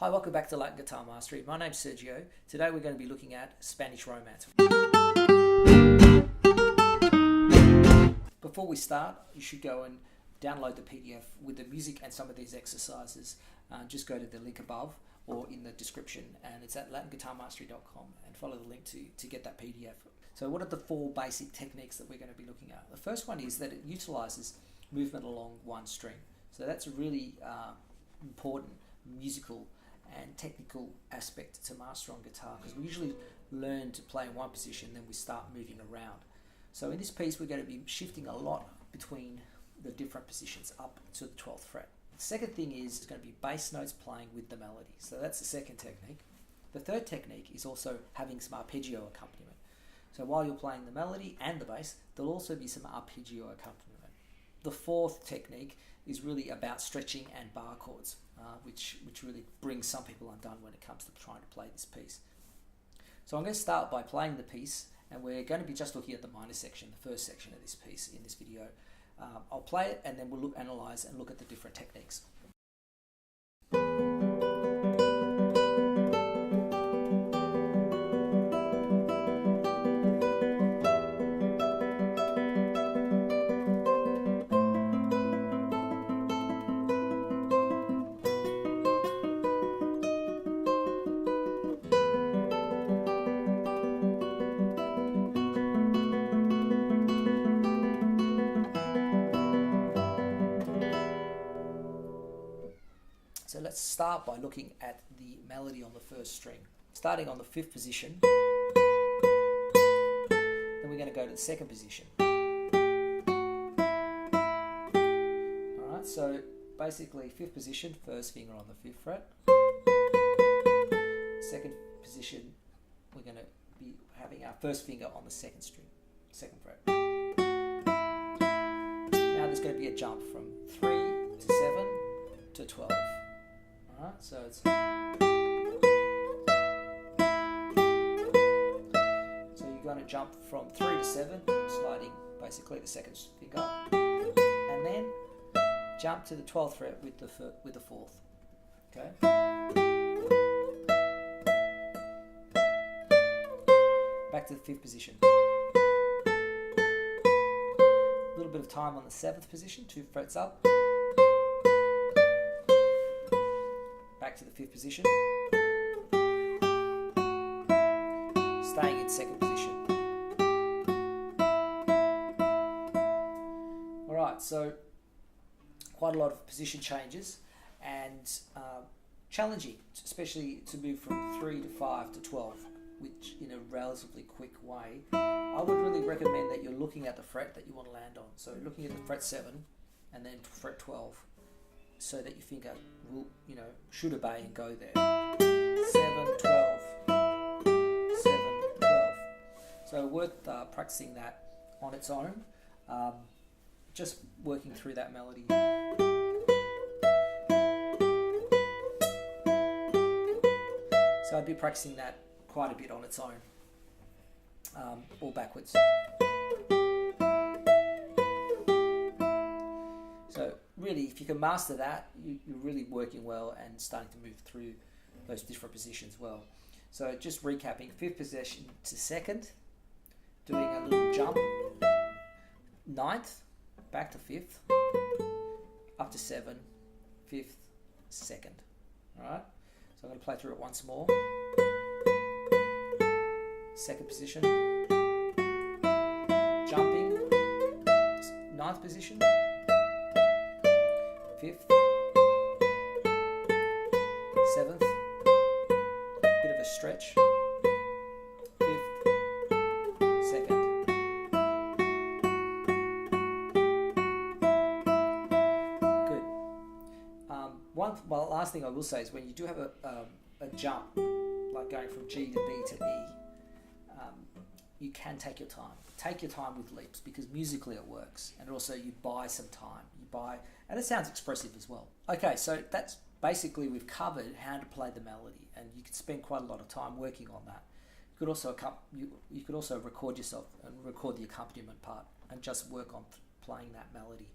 Hi, welcome back to Latin Guitar Mastery. My name's Sergio. Today we're going to be looking at Spanish Romance. Before we start, you should go and download the PDF with the music and some of these exercises. Just go to the link above or in the description, and it's at latinguitarmastery.com, and follow the link to get that PDF. So what are the four basic techniques that we're going to be looking at? The first one is that it utilizes movement along one string. So that's a really important musical and technical aspect to master on guitar, because we usually learn to play in one position, then we start moving around. So in this piece we're going to be shifting a lot between the different positions up to the 12th fret. The second thing is it's going to be bass notes playing with the melody. So that's the second technique. The third technique is also having some arpeggio accompaniment. So while you're playing the melody and the bass, there'll also be some arpeggio accompaniment. The fourth technique is really about stretching and bar chords, which really brings some people undone when it comes to trying to play this piece. So I'm going to start by playing the piece, and we're going to be just looking at the minor section, the first section of this piece in this video. I'll play it, and then we'll analyze and look at the different techniques. So let's start by looking at the melody on the first string. Starting on the 5th position, then we're going to go to the 2nd position. Alright, so basically 5th position, first finger on the 5th fret. 2nd position, we're going to be having our first finger on the 2nd string, 2nd fret. Now there's going to be a jump from 3 to 7 to 12. Alright, so it's you're going to jump from 3 to 7, sliding basically the 2nd finger, and then jump to the 12th fret with the 4th. Okay. Back to the 5th position. A little bit of time on the 7th position, 2 frets up. Back to the 5th position, staying in 2nd position. Alright, so quite a lot of position changes, and challenging, especially to move from 3 to 5 to 12, which in a relatively quick way. I would really recommend that you're looking at the fret that you want to land on. So looking at the fret 7 and then fret 12, so that your finger will, should obey and go there. 7, 12, 7, 12. So worth practicing that on its own, just working through that melody. So I'd be practicing that quite a bit on its own, or backwards. So really, if you can master that, you're really working well and starting to move through those different positions well. So just recapping, 5th position to 2nd, doing a little jump, 9th, back to 5th, up to 7, 5th, 2nd. Alright, so I'm going to play through it once more. 2nd position, jumping, 9th position, 5th, 7th, bit of a stretch, 5th, 2nd. Good. Last thing I will say is when you do have a jump, like going from G to B to E, you can take your time. Take your time with leaps, because musically it works, and also you buy some time. And it sounds expressive as well. Okay, so that's basically, we've covered how to play the melody, and you can spend quite a lot of time working on that. You could also record yourself and record the accompaniment part, and just work on playing that melody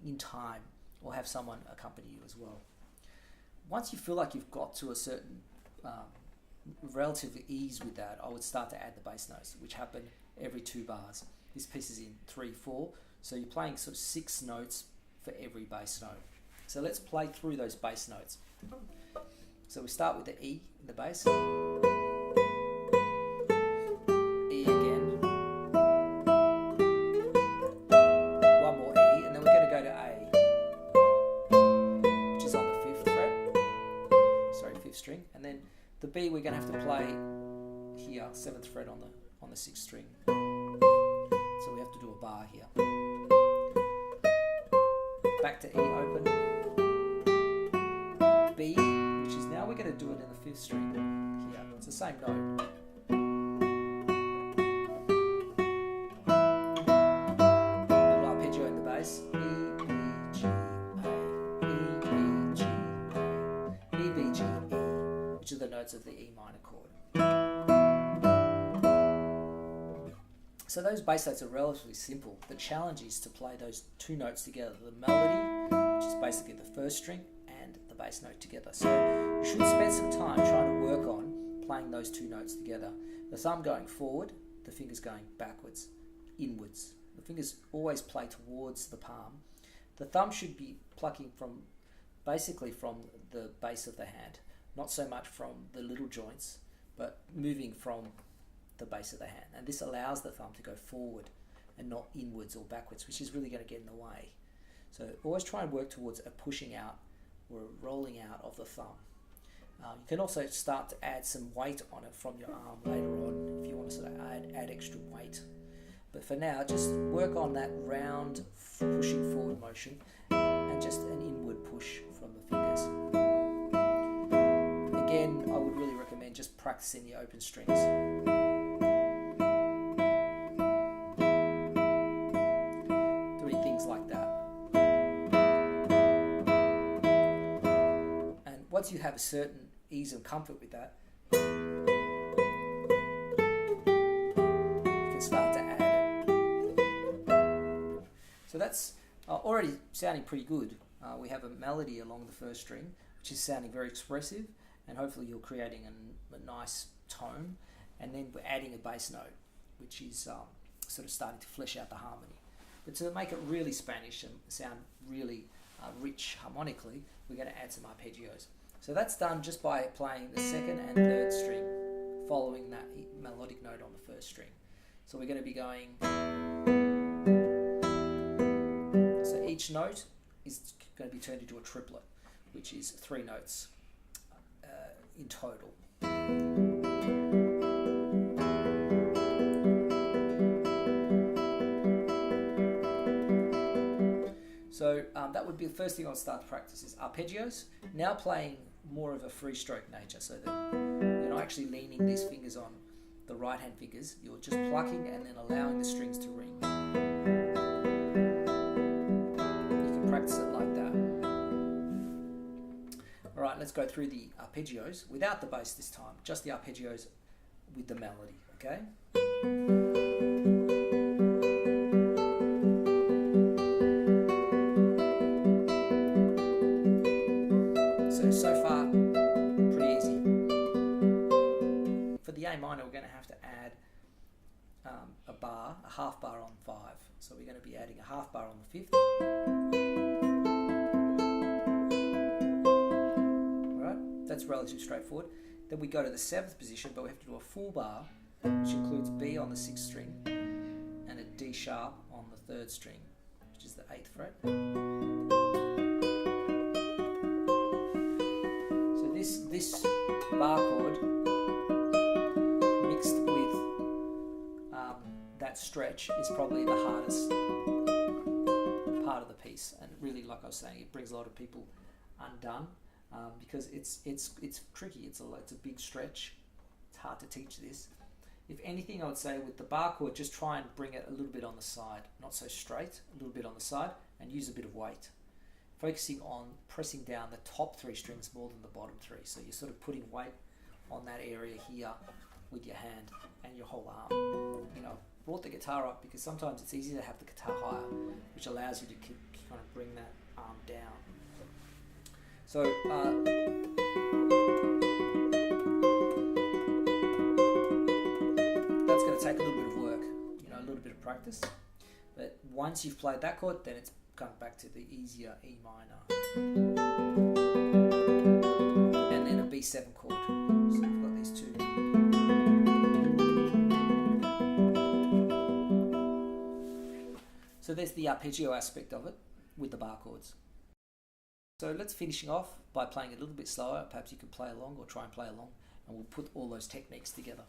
in time, or have someone accompany you as well. once you feel like you've got to a certain relative ease with that, I would start to add the bass notes, which happen every 2 bars. This piece is in 3/4, so you're playing sort of 6 notes for every bass note. So let's play through those bass notes. So we start with the E in the bass, E again, one more E, and then we're going to go to A, which is on the 5th fret, sorry, 5th string, and then the B we're going to have to play here, 7th fret on the 6th string. So we have to do a bar here. Back to E open, B, which is now we're going to do it in the 5th string here. It's the same note. Little arpeggio in the bass. E, B, G, A, E, B, G, A, E, B, G, E, which are the notes of the E minor chord. So those bass notes are relatively simple. The challenge is to play those 2 notes together, the melody, which is basically the 1st string, and the bass note together. So you should spend some time trying to work on playing those 2 notes together. The thumb going forward, the fingers going backwards, inwards. The fingers always play towards the palm. The thumb should be plucking from, basically from the base of the hand, not so much from the little joints, but moving from the base of the hand, and this allows the thumb to go forward and not inwards or backwards, which is really going to get in the way. So always try and work towards a pushing out or a rolling out of the thumb. You can also start to add some weight on it from your arm later on if you want to sort of add extra weight. But for now, just work on that round pushing forward motion and just an inward push from the fingers. Again, I would really recommend just practicing the open strings. Once you have a certain ease and comfort with that, you can start to add it. So that's already sounding pretty good. We have a melody along the 1st string, which is sounding very expressive, and hopefully you're creating a nice tone. And then we're adding a bass note, which is sort of starting to flesh out the harmony. But to make it really Spanish and sound really rich harmonically, we're going to add some arpeggios. So that's done just by playing the 2nd and 3rd string, following that melodic note on the 1st string. So we're going to be going. So each note is going to be turned into a triplet, which is 3 notes in total. So that would be the first thing I'll start to practice is arpeggios. Now playing more of a free stroke nature, so that you're not actually leaning these fingers on the right hand fingers, you're just plucking and then allowing the strings to ring. You can practice it like that. Alright, let's go through the arpeggios without the bass this time, just the arpeggios with the melody, okay? So far, pretty easy. For the A minor, we're going to have to add a half bar on 5. So we're going to be adding a half bar on the 5th. Alright, that's relatively straightforward. Then we go to the 7th position, but we have to do a full bar, which includes B on the 6th string and a D sharp on the 3rd string, which is the 8th fret. This bar chord mixed with that stretch is probably the hardest part of the piece, and really, like I was saying, it brings a lot of people undone because it's tricky. It's a big stretch. It's hard to teach this. If anything, I would say with the bar chord, just try and bring it a little bit on the side, not so straight, a little bit on the side, and use a bit of weight. Focusing on pressing down the top 3 strings more than the bottom 3. So you're sort of putting weight on that area here with your hand and your whole arm. You know, brought the guitar up because sometimes it's easy to have the guitar higher, which allows you to kind of bring that arm down. So that's going to take a little bit of work, you know, a little bit of practice. But once you've played that chord, then it's come back to the easier E minor. And then a B7 chord. So we've got these two. So there's the arpeggio aspect of it with the bar chords. So let's finishing off by playing a little bit slower. Perhaps you can play along or try and play along, and we'll put all those techniques together.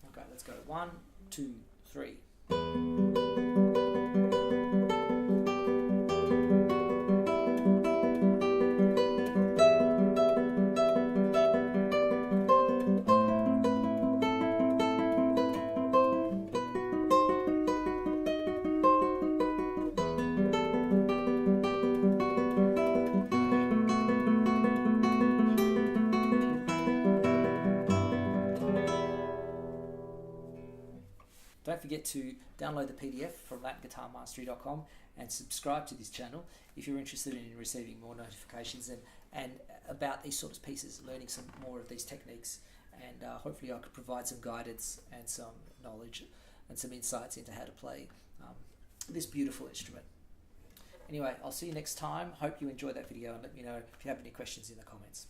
Okay, let's go. 1, 2, 3. Don't forget to download the PDF from LatinGuitarMastery.com and subscribe to this channel if you're interested in receiving more notifications and about these sorts of pieces, learning some more of these techniques, and hopefully I could provide some guidance and some knowledge and some insights into how to play this beautiful instrument. Anyway, I'll see you next time. Hope you enjoyed that video, and let me know if you have any questions in the comments.